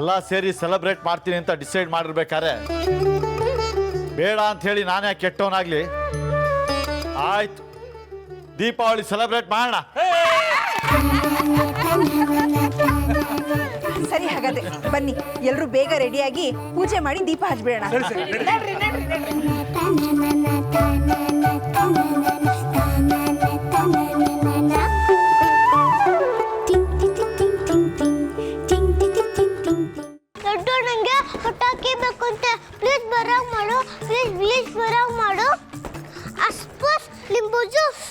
ಎಲ್ಲ ಸೇರಿ ಸೆಲೆಬ್ರೇಟ್ ಮಾಡ್ತೀನಿ ಅಂತ ಡಿಸೈಡ್ ಮಾಡಿರ್ಬೇಕಾದ್ರೆ ಬೇಡ ಅಂತ ಹೇಳಿ ನಾನೇ ಕೆಟ್ಟವನಾಗ್ಲಿ. ಆಯ್ತು, ದೀಪಾವಳಿ ಸೆಲೆಬ್ರೇಟ್ ಮಾಡೋಣ. ಸರಿ, ಹಾಗಾದ್ರೆ ಬನ್ನಿ, ಎಲ್ಲರೂ ಬೇಗ ರೆಡಿಯಾಗಿ ಪೂಜೆ ಮಾಡಿ ದೀಪ ಹಚ್ಬಿಡೋಣ. ನಂಗೆ ಪಟಾಕಿ ಬೇಕು ಅಂತ ಪ್ಲೀಸ್ ಬರಾಗ್ ಮಾಡು, ಪ್ಲೀಸ್ ಬರಾಗ್ ಮಾಡು. ಅಸ್ಪಸ್ ಲಿಂಬು ಜ್ಯೂಸ್.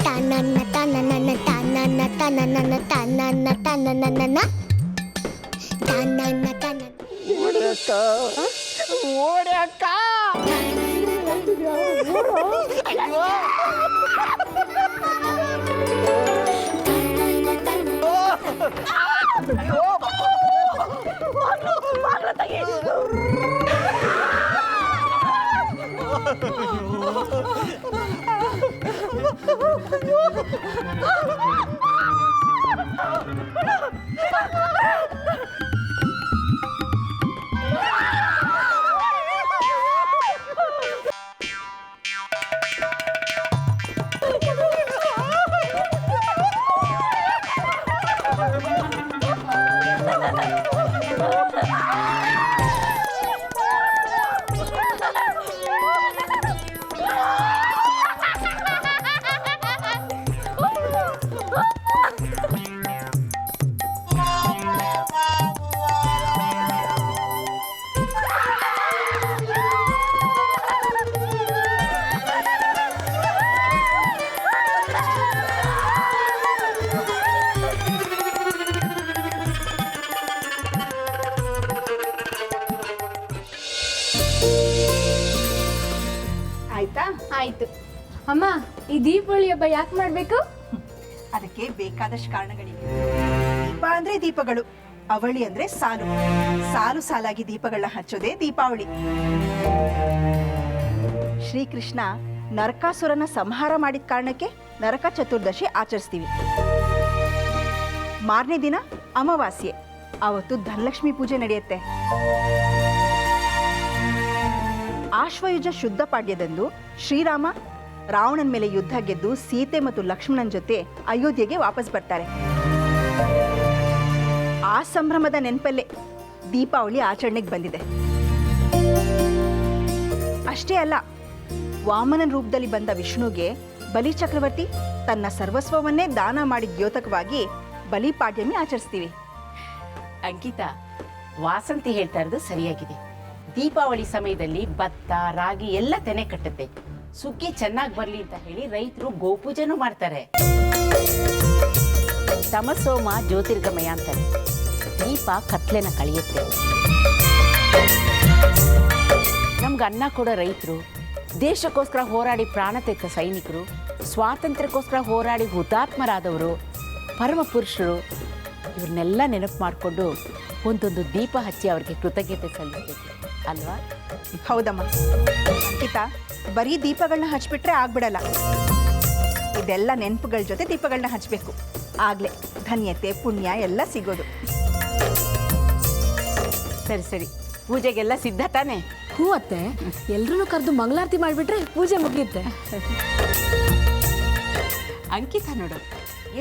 ತನನ ತನನ ತನನ ತನನ ತನನ ತನನ ತನನ ತನನ ಓಡಕ್ಕ ಓಡಕ್ಕ. ಆಯ್ತು. ಅಮ್ಮ, ಈ ದೀಪಾವಳಿ ಹಬ್ಬ ಯಾಕೆ ಮಾಡ್ಬೇಕು? ಅದಕ್ಕೆ ಬೇಕಾದಷ್ಟು ಕಾರಣಗಳಿವೆ. ದೀಪ ಅಂದ್ರೆ ದೀಪಗಳು, ಅವಳಿ ಅಂದ್ರೆ ಸಾಲು, ಸಾಲು ಸಾಲಾಗಿ ದೀಪಗಳನ್ನ ಹಚ್ಚೋದೇ ದೀಪಾವಳಿ. ಶ್ರೀಕೃಷ್ಣ ನರಕಾಸುರನ ಸಂಹಾರ ಮಾಡಿದ ಕಾರಣಕ್ಕೆ ನರಕ ಚತುರ್ದಶಿ ಆಚರಿಸ್ತೀವಿ. ಮಾರನೇ ದಿನ ಅಮಾವಾಸ್ಯೆ, ಅವತ್ತು ಧನಲಕ್ಷ್ಮಿ ಪೂಜೆ ನಡೆಯುತ್ತೆ. ಆಶ್ವಯುಜ ಶುದ್ಧ ಪಾಡ್ಯದಂದು ಶ್ರೀರಾಮ ರಾವಣನ ಮೇಲೆ ಯುದ್ಧ ಗೆದ್ದು ಸೀತೆ ಮತ್ತು ಲಕ್ಷ್ಮಣನ ಜೊತೆ ಅಯೋಧ್ಯೆಗೆ ವಾಪಸ್ ಬರ್ತಾರೆ. ಆ ಸಂಭ್ರಮದ ನೆನಪಲ್ಲೇ ದೀಪಾವಳಿ ಆಚರಣೆಗೆ ಬಂದಿದೆ. ಅಷ್ಟೇ ಅಲ್ಲ, ವಾಮನನ ರೂಪದಲ್ಲಿ ಬಂದ ವಿಷ್ಣುಗೆ ಬಲಿ ಚಕ್ರವರ್ತಿ ತನ್ನ ಸರ್ವಸ್ವವನ್ನೇ ದಾನ ಮಾಡಿದ ದ್ಯೋತಕವಾಗಿ ಬಲಿಪಾಡ್ಯಮಿ ಆಚರಿಸ್ತೀವಿ. ಅಂಕಿತಾ, ವಾಸಂತಿ ಹೇಳ್ತಾ ಇರೋದು ಸರಿಯಾಗಿದೆ. ದೀಪಾವಳಿ ಸಮಯದಲ್ಲಿ ಭತ್ತ ರಾಗಿ ಎಲ್ಲ ತೆನೆ ಕಟ್ಟುತ್ತೆ. ಸುಗ್ಗಿ ಚೆನ್ನಾಗಿ ಬರ್ಲಿ ಅಂತ ಹೇಳಿ ರೈತರು ಗೋಪೂಜೆನೂ ಮಾಡ್ತಾರೆ. ತಮಸೋಮ ಜ್ಯೋತಿರ್ಗಮಯ ಅಂತಾರೆ. ದೀಪ ಕತ್ಲೆನ ಕಳೆಯುತ್ತೆ. ನಮ್ಗೆ ಅನ್ನ ಕೊಡೋ ರೈತರು, ದೇಶಕ್ಕೋಸ್ಕರ ಹೋರಾಡಿ ಪ್ರಾಣ ತೆತ್ತ ಸೈನಿಕರು, ಸ್ವಾತಂತ್ರ್ಯಕ್ಕೋಸ್ಕರ ಹೋರಾಡಿ ಹುತಾತ್ಮರಾದವರು, ಪರಮ ಪುರುಷರು, ಇವ್ರನ್ನೆಲ್ಲ ನೆನಪು ಮಾಡಿಕೊಂಡು ಒಂದೊಂದು ದೀಪ ಹಚ್ಚಿ ಅವ್ರಿಗೆ ಕೃತಜ್ಞತೆ ಸಲ್ಲಿಸಬೇಕು ಅಲ್ವಾ? ಹೌದಮ್ಮ. ಅಂಕಿತಾ, ಬರೀ ದೀಪಗಳನ್ನ ಹಚ್ಬಿಟ್ರೆ ಆಗ್ಬಿಡಲ್ಲ. ಇದೆಲ್ಲ ನೆನಪುಗಳ ಜೊತೆ ದೀಪಗಳನ್ನ ಹಚ್ಚಬೇಕು. ಆಗ್ಲೇ ಧನ್ಯತೆ ಪುಣ್ಯ ಎಲ್ಲ ಸಿಗೋದು. ಸರಿ ಸರಿ, ಪೂಜೆಗೆಲ್ಲ ಸಿದ್ಧ ತಾನೆ? ಹೂ ಅತ್ತೆ, ಎಲ್ರೂ ಕರೆದು ಮಂಗಳಾರತಿ ಮಾಡಿಬಿಟ್ರೆ ಪೂಜೆ ಮುಗಿಯುತ್ತೆ. ಅಂಕಿತಾ ನೋಡು,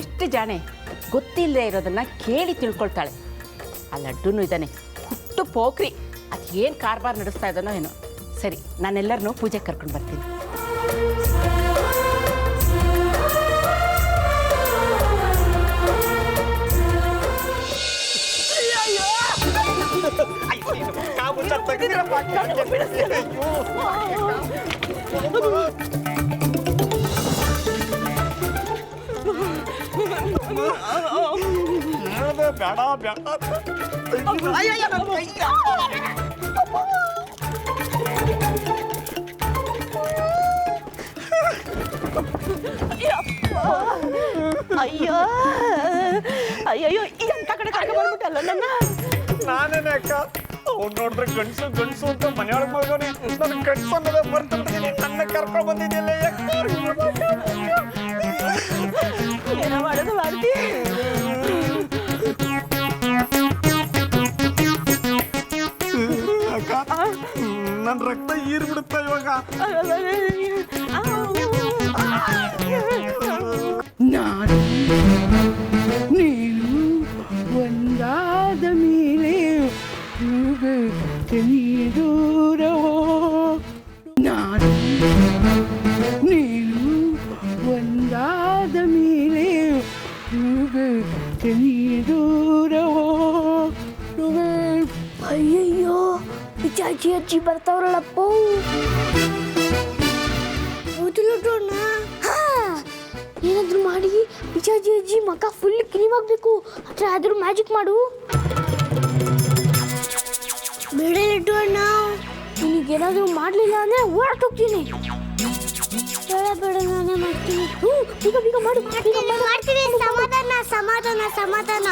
ಎಷ್ಟು ಜಾಣೆ, ಗೊತ್ತಿಲ್ಲದೆ ಇರೋದನ್ನ ಕೇಳಿ ತಿಳ್ಕೊಳ್ತಾಳೆ. ಆ ಲಡ್ಡುನು ಇದ್ದಾನೆ, ಹುಟ್ಟು ಪೋಖ್ರಿ. ಅದು ಏನು ಕಾರ್ಬಾರ್ ನಡೆಸ್ತಾ ಇದ್ದಾನೋ ಏನೋ. ಸರಿ, ನಾನೆಲ್ಲರನ್ನೂ ಪೂಜೆಗೆ ಕರ್ಕೊಂಡು ಬರ್ತೀನಿ. ಅಯ್ಯೋ ಅಯ್ಯೋ, ಎಂತ ಕಡೆ ಕರ್ಕೊಂಡು ಬಂದ್ಬಿಟ್ಟಲ್ಲ ನನ್ನ. ನಾನೇನೆ ಅಕ್ಕ, ಅವ್ನು ನೋಡಿದ್ರೆ ಗಂಡಸು ಗಂಡಸು ಅಂತ ಮನೆಯೊಳಗೆ ಮಲ್ಗೋನೆ. ನನ್ನ ಗಂಡಸು ಅನ್ನೋದೇ ಬರ್ತಿರ್ತೀನಿ, ನನ್ನ ಕರ್ಕೊಂಡು ಬಂದಿದ್ದಿಲ್ಲ. ಏನೋ ಮಾಡೋದು ಮಾಡ್ತಿ. ರಕ್ತ ಹೀರ್ಬಿಡುತ್ತ ಇವಾಗ. ನಾನು ನೀನು ಒಂದಾದ ಮೇಲೆ ದೂರವೋ. ನಾನು ನೀನು ಒಂದಾದ ಮೇಲೆ ದೂರವೋ. ಅಯ್ಯಯ್ಯೋ ಪಿಚಾಚಿ ಅಜ್ಜಿ ಬರ್ತಾವ್ರಲ್ಲಪ್ಪ. ಮೊದಲುಡೋಣ. ಏನಾದ್ರೂ ಮಾಡಿ ಪಿಚಾಚಿ ಅಜ್ಜಿ ಮಕ್ಕ ಫುಲ್ ಕ್ಲೀನ್ ಆಗ್ಬೇಕು. ಹತ್ರ ಆದ್ರೂ ಮ್ಯಾಜಿಕ್ ಮಾಡು. ಬೇಡ ಲಡ್ಡೋಣ, ನಿನಗೇನಾದ್ರೂ ಮಾಡಲಿಲ್ಲ ಅಂದ್ರೆ ಓಡಾಟೋಗ್ತೀನಿ. ಬೇಡ ಬೇಡ, ನಾನೇ ಮಾಡ್ತೀನಿ. ಬೇಗ ಬೇಗ ಮಾಡು. ಮಾಡ್ತೀನಿ. ಸಮಾಧಾನ ಸಮಾಧಾನ ಸಮಾಧಾನ.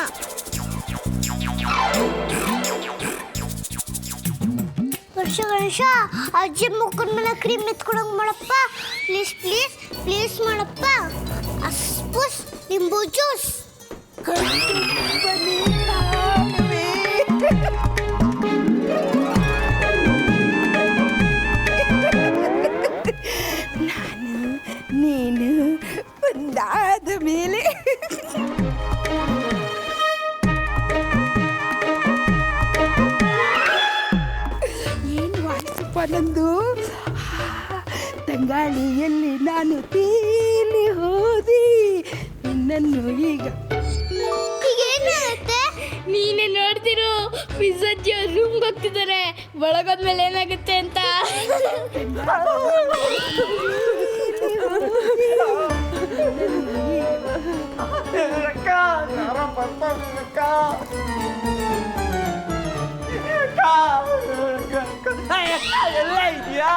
ಗಣೇಶ ಅಜ್ಜಿ ಮುಖದ ಮೇಲೆ ಕ್ರೀಮ್ ಎತ್ಕೊಡಂಗ್ ಮಾಡಪ್ಪ. ಪ್ಲೀಸ್ ಪ್ಲೀಸ್ ಪ್ಲೀಸ್ ಮಾಡಪ್ಪ. ಅಸ್ಪುಸ್ ಲಿಂಬು ಜ್ಯೂಸ್. ನಾನು ನೀನು ಒಂದಾದ ಮೇಲೆ ಏನು ವಾಟ್ಸಪ್ಪ ನಂದು. ತಂಗಾಳಿಯಲ್ಲಿ ನಾನು ತೇಲಿ ಹೋದಿ ನಿನ್ನನ್ನು ಈಗ. ಏನಾಗುತ್ತೆ? ನೀನೇ ನೋಡ್ತಿರು, ಪಿಜ್ಜಾಜ್ಜಿ ರೂಮ್ಗೆ ಹೋಗ್ತಿದ್ದಾರೆ. ಒಳಗೋದ್ಮೇಲೆ ಏನಾಗುತ್ತೆ ಅಂತ. ಅಕ್ಕ ಯಾರ ಬರ್ತಾವ್ರಿ ಅಕ್ಕ. ಎಲ್ಲ ಇದೆಯಾ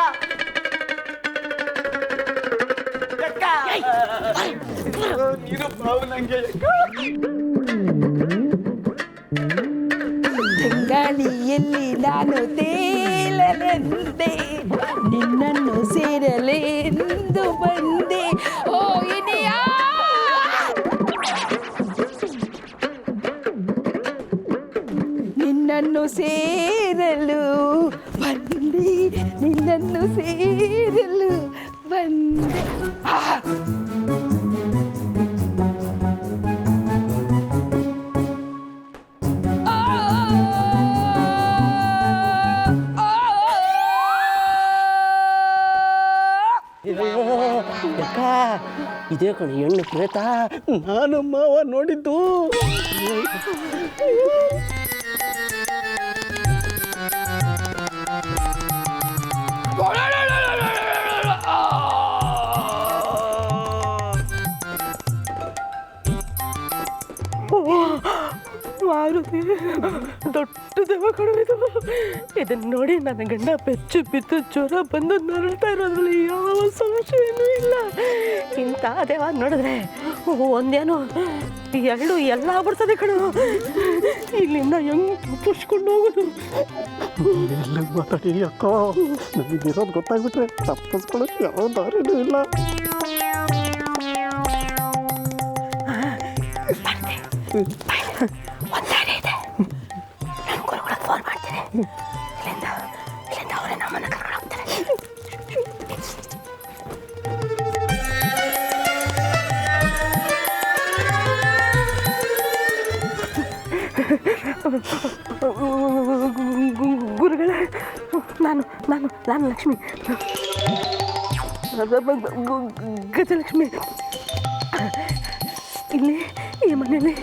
ನೀರು ಬಾವು ನಂಗೆ. ತಂಗಾಳಿಯಲ್ಲಿ ನಾನು ತೇಲಲೆಂದೆ ನಿನ್ನನ್ನು ಸೇರಲೆಂದು ಬಂದೆ. ಓ ಇನಿಯಾ ನಿನ್ನನ್ನು ಸೇರಲು ಬಂದೆ, ನಿನ್ನನ್ನು ಸೇರಲು ಬಂದೆ. ಇದೇ ಕಣಿ ಹೆಣ್ಣು ಪ್ರೇತ. ನಾನು ಮಾವ ನೋಡಿದ್ದು. ಮಾರುತಿ ದೊಡ್ಡ ದೆವ್ವ ಕಡಿದು. ಇದನ್ನು ನೋಡಿ ನನ್ನ ಗಂಡ ಬೆಚ್ಚು ಬಿದ್ದು ಜ್ವರ ಬಂದು ನರಳ್ತಾ ಇರೋದ್ರಲ್ಲಿ ಯಾವ ಸಂಶಯನೂ ಇಲ್ಲ. ಇಂಥ ದೆವ್ವ ನೋಡಿದ್ರೆ ಒಂದೇನು ಎರಡು ಎಲ್ಲ ಆಗ್ಬಿಡ್ತದೆ ಕಣು. ಇಲ್ಲಿಂದ ಹೆಂಗೆ ತಪ್ಪಿಸ್ಕೊಂಡು ಹೋಗೋದು? ಎಲ್ಲ ಮಾತಾಡಿ ಅಕ್ಕ, ನನಗಿರೋದು ಗೊತ್ತಾಗ್ಬಿಟ್ರೆ ತಪ್ಪಿಸ್ಕೊಳ್ಳೋಕೆ ಯಾವ ದಾರಿನೂ ಇಲ್ಲ. ಒಂದಾನೆ ಇದೆ, ನಾನು ಗುರುಗಳಿಗೆ ಫೋನ್ ಮಾಡ್ತೀನಿ. ಇಲ್ಲಿಂದ ಅವರೇ ನಮ್ಮನ್ನು ಕರ್ಕೊಂಡು ಹೋಗ್ತಾರೆ. ಗುರುಗಳೇ, ನಾನು ನಾನು ನಾನು ಲಕ್ಷ್ಮಿ, ಗಜಲಕ್ಷ್ಮಿ. ಇಲ್ಲಿ ಈ ಮನೆಯಲ್ಲಿ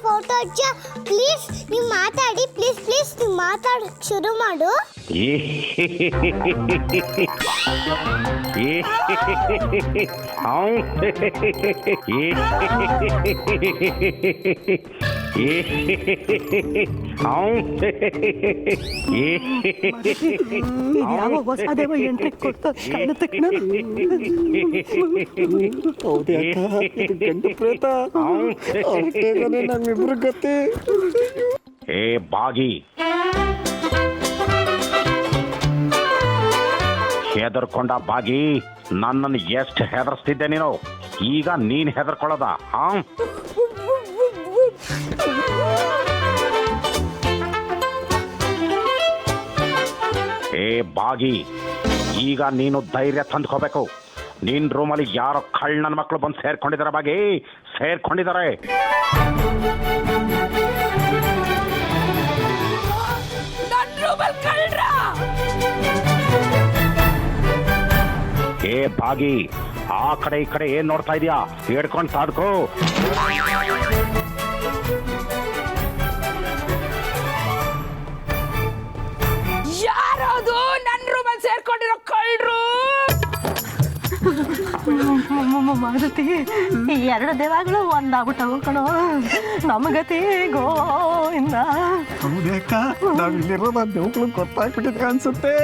ಫೋಟೋ ಅಜ್ಜ ಪ್ಲೀಸ್ ನೀವು ಮಾತಾಡಿ. ಪ್ಲೀಸ್ ಪ್ಲೀಸ್ ನೀವು ಮಾತಾಡಕ್ಕೆ ಶುರು ಮಾಡು. ಯಾವ ಹೊಸ ದೇವ ಎಂಟ್ರಿ ಕೊಡ್ತಾ ಕಾಣುತ್ತೆ ಕಣ. ಹೌದೇ ಅಕ್ಕ, ಇದು ಗಂಡು ಪ್ರೇತ. ನಮ್ಮಿಬ್ರು ಗತಿ. ಏ ಬಾಗಿ, ಹೆದರ್ಕೊಂಡ ಬಾಗಿ ನನ್ನನ್ನು ಎಷ್ಟು ಹೆದರ್ಸ್ತಿದ್ದೆ ನೀನು, ಈಗ ನೀನ್ ಹೆದರ್ಕೊಳ್ಳೋದ? ಏ ಬಾಗಿ, ಈಗ ನೀನು ಧೈರ್ಯ ತಂದ್ಕೋಬೇಕು. ನಿನ್ ರೂಮಲ್ಲಿ ಯಾರೋ ಕಳ್ಳನ ಮಕ್ಕಳು ಬಂದು ಸೇರ್ಕೊಂಡಿದ್ದಾರೆ ಬಾಗಿ, ಸೇರ್ಕೊಂಡಿದ್ದಾರೆ. ಏ ಬಾಗಿ, ಆ ಕಡೆ ಈ ಕಡೆ ಏನ್ ನೋಡ್ತಾ ಇದೀಯಾ? ಹಿಡ್ಕೊಂಡು ಸಾಧ್ಕೋ. ಯಾರದು ನನ್ನ ರೂಮಲ್ಲಿ ಸೇರ್ಕೊಂಡಿರೋ ಕಳ್ಳರು? ಮಾರುತಿ, ಈ 2 ದೇವಗಳು ಒಂದಾಗ್ಬಿಟ್ಟವು ಕಣೋ. ನಮಗತಿ ಗೋವಿಂದ. ಹೌದೇಕ, ನಾವ್ ಇಲ್ಲಿರೋದ ದೇವ್ಗಳು ಗೊತ್ತಾಗ್ಬಿಟ್ಟಿದ್ರೆ ಅನ್ಸುತ್ತೆ.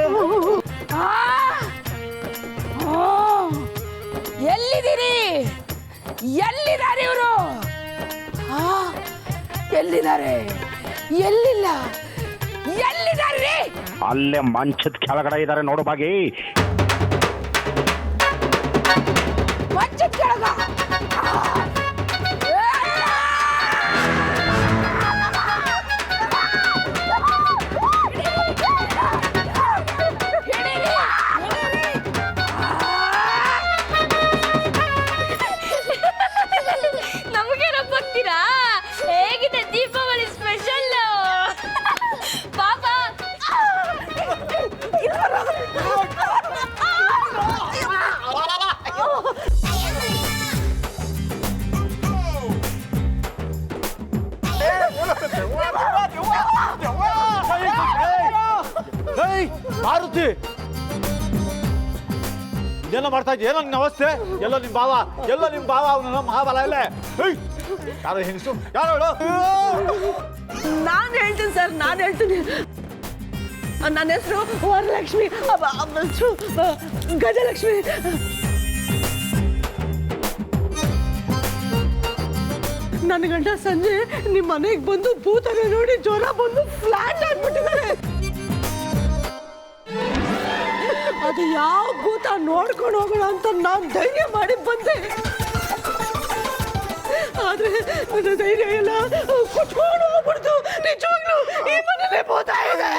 ಎಲ್ಲಿದ್ದೀರಿ? ಎಲ್ಲಿದ್ದಾರೆ ಇವರು? ಎಲ್ಲಿದ್ದಾರೆ? ಎಲ್ಲಿಲ್ಲ, ಎಲ್ಲಿದ್ದಾರೆ? ಅಲ್ಲೇ ಮಂಚದ ಕೆಳಗಡೆ ಇದ್ದಾರೆ ನೋಡು ಬಾಗಿ. ಮಂಚದ ಕೆಳಗ? ನಮಗೇನೋ ಬರ್ತೀರಾ? ಹೇಗಿದೆ ದೀಪಾವಳಿ ಸ್ಪೆಷಲ್? ಪಾಪ ಮಾರುತಿ, ಏನೋ ಮಾಡ್ತಾ ಇದ್ದೆ? ಏನೋ ನಿನ್ನ ಅವಸ್ಥೆ? ಎಲ್ಲೋ ನಿಮ್ಮ ಬಾವ, ಎಲ್ಲೋ ನಿಮ್ಮ ಬಾವ, ಅವನ ಮಹಾಬಲ ಇಲ್ಲ. ಯಾರೋ ಹೆಂಗಸು, ಯಾರು ಹೇಳು? ನಾನು ಹೇಳ್ತೀನಿ ಸರ್, ನಾನು ಹೇಳ್ತೀನಿ. ನನ್ನ ಹೆಸರು ವರಲಕ್ಷ್ಮಿ, ಗಜಲಕ್ಷ್ಮಿ. ನನ್ನ ಗಂಡ ಸಂಜೆ ನಿಮ್ಮ ಮನೆಗೆ ಬಂದು ಭೂತನೆ ನೋಡಿ ಜ್ವರ ಬಂದು ಫ್ಲಾಟ್ ಆಗ್ಬಿಟ್ಟಿದ್ದಾರೆ. ಅದು ಯಾವ ಭೂತ ನೋಡ್ಕೊಂಡು ಹೋಗೋಣ ಅಂತ ನಾನು ಧೈರ್ಯ ಮಾಡಿ ಬಂದೆ. ಆದ್ರೆ ನನ್ನ ಧೈರ್ಯ ಎಲ್ಲ ಕುತ್ಕೊಂಡು ಹೋಗ್ಬಿಡ್ತು. ನಿಜವಾಗ್ಲೂ ಈ ಮನೇಲೆ ಭೂತ ಇದೆ.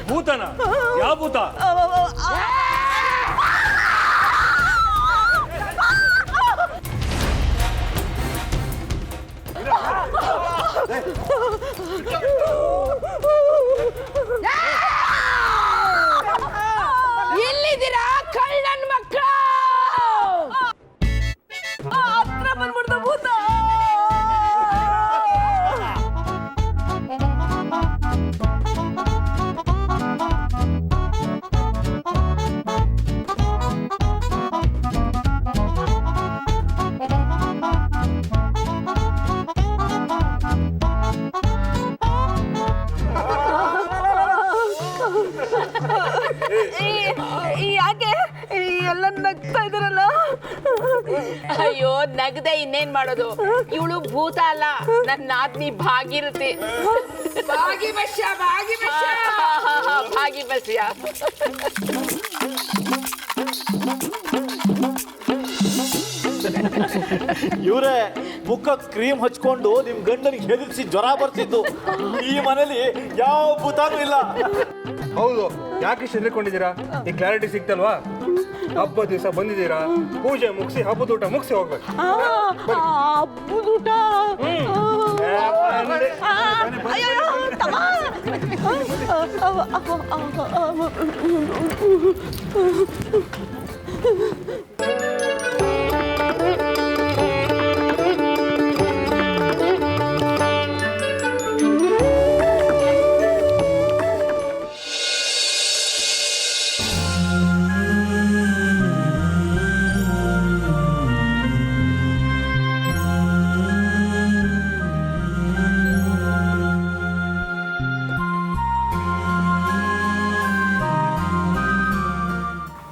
ಭೂತನ? ಯಾವ ಭೂತ? ಎಲ್ಲಿದ್ದೀರಾ ಕಳ್ಳನ್ ಮಕ್ಕಳು? ಹತ್ರ ಬಂದ್ಬಿಡ್ತ ಭೂತ. ಯಾಕೆ ಎಲ್ಲ ನಗ್ತಾ ಇದಾರಲ್ಲ? ಅಯ್ಯೋ, ನಗದೆ ಇನ್ನೇನ್ ಮಾಡೋದು? ಇವಳು ಭೂತ ಅಲ್ಲ, ನನ್ನ ನಾದ್ನಿ ಭಾಗಿರತಿ. ಭಾಗಿ ಬಸ್ಯ, ಭಾಗಿ ಬಸ್ಯ, ಭಾಗಿ ಬಸ್ಯ. ಇವರೇ ಮುಖ ಕ್ರೀಮ್ ಹಚ್ಕೊಂಡು ನಿಮ್ ಗಂಡನಿಗೆ ಹೆದರ್ಸಿ ಜ್ವರ ಬರ್ತಿದ್ದು. ಈ ಮನೇಲಿ ಯಾವ ಭೂತಾನೂ ಇಲ್ಲ. ಹೌದು, ಯಾಕೆ ಹೆದರ್ಕೊಂಡಿದ್ದೀರಾ? ಈ ಕ್ಲಾರಿಟಿ ಸಿಕ್ತಲ್ವಾ? ಹಬ್ಬದ ದಿವಸ ಬಂದಿದ್ದೀರಾ, ಪೂಜೆ ಮುಗಿಸಿ ಹಬ್ಬದ ಊಟ ಮುಗಿಸಿ ಹೋಗ್ಬೇಕು. ಹಬ್ಬದ ಊಟ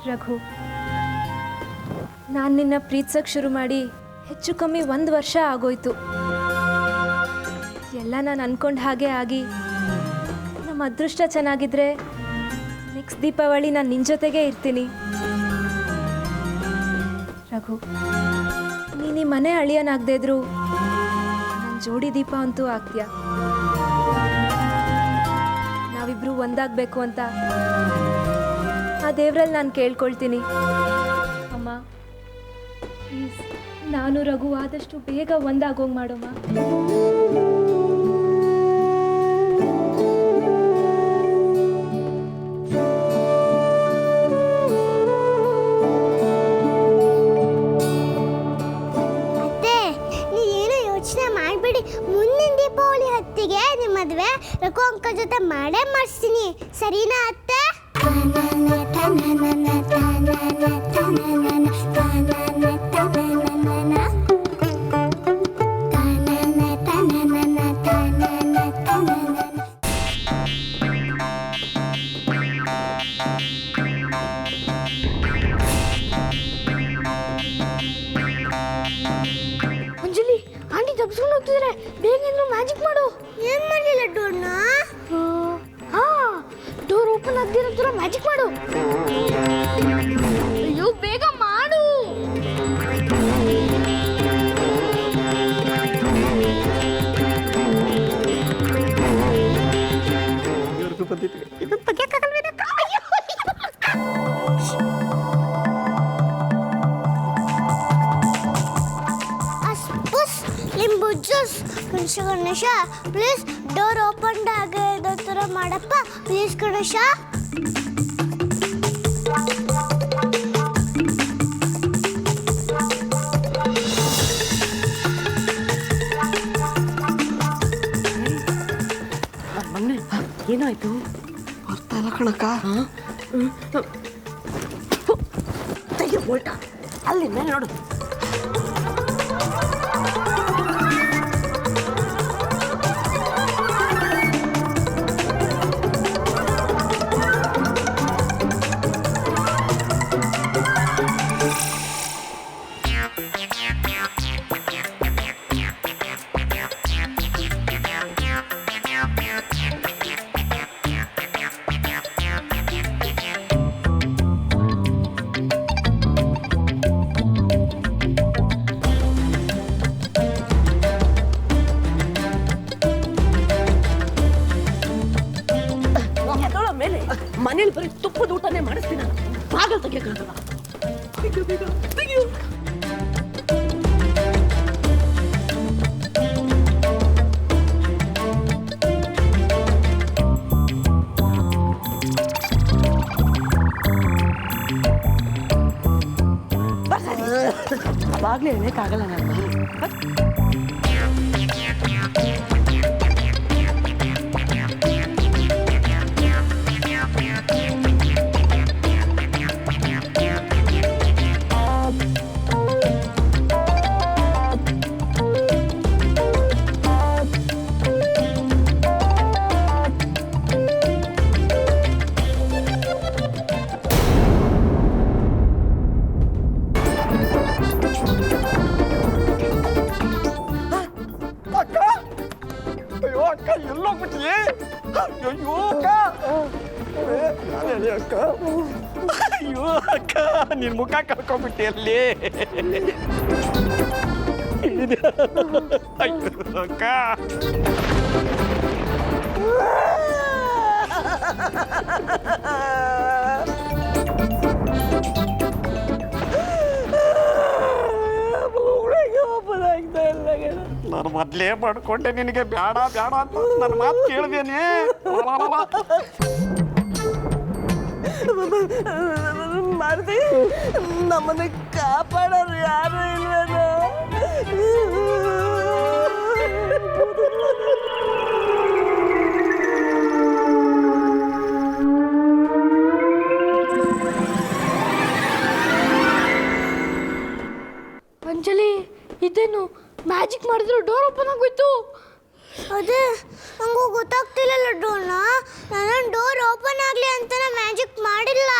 ರಘು, ನಾನು ನಿನ್ನ ಪ್ರೀತಿಸೋಕೆ ಶುರು ಮಾಡಿ ಹೆಚ್ಚು ಕಮ್ಮಿ 1 ವರ್ಷ ಆಗೋಯ್ತು. ಎಲ್ಲ ನಾನು ಅನ್ಕೊಂಡ ಹಾಗೆ ಆಗಿ ನಮ್ಮ ಅದೃಷ್ಟ ಚೆನ್ನಾಗಿದ್ರೆ ನೆಕ್ಸ್ಟ್ ದೀಪಾವಳಿ ನಾನು ನಿನ್ನ ಜೊತೆಗೇ ಇರ್ತೀನಿ. ರಘು, ನೀನು ಈ ಮನೆ ಅಳಿಯನಾಗದೇ ಇದ್ರು ನನ್ನ ಜೋಡಿ ದೀಪ ಅಂತೂ ಆಗ್ತೀಯ. ನಾವಿಬ್ರು ಒಂದಾಗಬೇಕು ಅಂತ ಆ ದೇವರಲ್ಲಿ ನಾನು ಕೇಳ್ಕೊಳ್ತೀನಿ. ಅಮ್ಮ ಪ್ಲೀಸ್, ನಾನು ರಘು ಆದಷ್ಟು ಬೇಗ ಒಂದಾಗೋಂಗೆ ಮಾಡೋಮ್ಮ. ಮುಂದಿನ ದೀಪಾವಳಿ ಹೊತ್ತಿಗೆ ನಿಮ್ಮ ಮದುವೆ ರಘು ಅಂಕಲ್ ಜೊತೆ ಮಾಡೇ ಮಾಡಿಸ್ತೀನಿ, ಸರಿನಾ ಅತ್ತೆ? ಅಂಜಲಿ, ಆಂಟಿ ತಪ್ಪಿಸ್ಕೊಂಡು ಹೋಗ್ತಿದ್ರೆ ಬೇಗ ಮ್ಯಾಜಿಕ್ ಮಾಡು. ಏನ್ ಮಾಡಲಿಲ್ಲ ಡೋರ್ನ? ಹಾ, ಡೋರ್ ಓಪನ್ ಆಗ್ದಿರೋ ಥರ ಮ್ಯಾಜಿಕ್ ಮಾಡು. ಅಯ್ಯೋ ಬೇಗ ಮಾಡು. ಲಿಂಬು juice. Ganesha please door open ಆಗೋ ಥರ ಮಾಡಪ್ಪ ಪ್ಲೀಸ್ ಗಣೇಶ. ಏನಾಯ್ತು? ಬರ್ತಾ ಇಲ್ಲ ಕಣಕ್ಕ. ತೆಗಿ ಬೋಲ್ಟ, ಅಲ್ಲಿ ಮೇಲೆ ನೋಡು. ಮನೇಲಿ ಬರೀ ತುಪ್ಪದ ಊಟನೇ ಮಾಡಿಸ್ತೀನಿ. ಬಾಗಲ್ ತೆಗಿಯಕ್ಕಾಗಲ್ಲ. ಬೇಗ ಬೇಗ ತೆಗಿಯು. ಅವಾಗ್ಲೇ ಹೇಳಕ್ಕಾಗಲ್ಲ ನಾನು. ಅಕ್ಕ ಎಲ್ಲೋಗ್ಬಿಟ್ಟಿಯೇ? ಅಯ್ಯೋ ಅಕ್ಕ, ಅಕ್ಕ, ಅಯ್ಯೋ ಅಕ್ಕ, ನಿನ್ ಮುಖ ಕಳ್ಕೊಂಡ್ಬಿಟ್ಟಿ ಅಲ್ಲಿ. ಅಯ್ಯೋ ಅಕ್ಕ, ನಾನು ಮೊದಲೇ ಮಾಡ್ಕೊಂಡೆ ನಿನಗೆ ಬೇಡ ಬೇಡ ಅಂತ. ನನ್ನ ಮಾತು ಕೇಳಿದೇನೆ. ಮಾಡ್ತಿ, ನಮ್ಮನ್ನ ಕಾಪಾಡೋರು ಯಾರು ಇಲ್ವೇನೋ. ಅಂಜಲಿ, ಇದೇನು ಮ್ಯಾಜಿಕ್ ಮಾಡಿದ್ರು ಡೋರ್ ಓಪನ್ ಆಗೋಯ್ತು. ಅದೇ ನಂಗೂ ಗೊತ್ತಾಗ್ತಿಲ್ಲ ಡೋರ್ನ. ನಾನು ಡೋರ್ ಓಪನ್ ಆಗಲಿ ಅಂತ ಮ್ಯಾಜಿಕ್ ಮಾಡಿಲ್ಲ.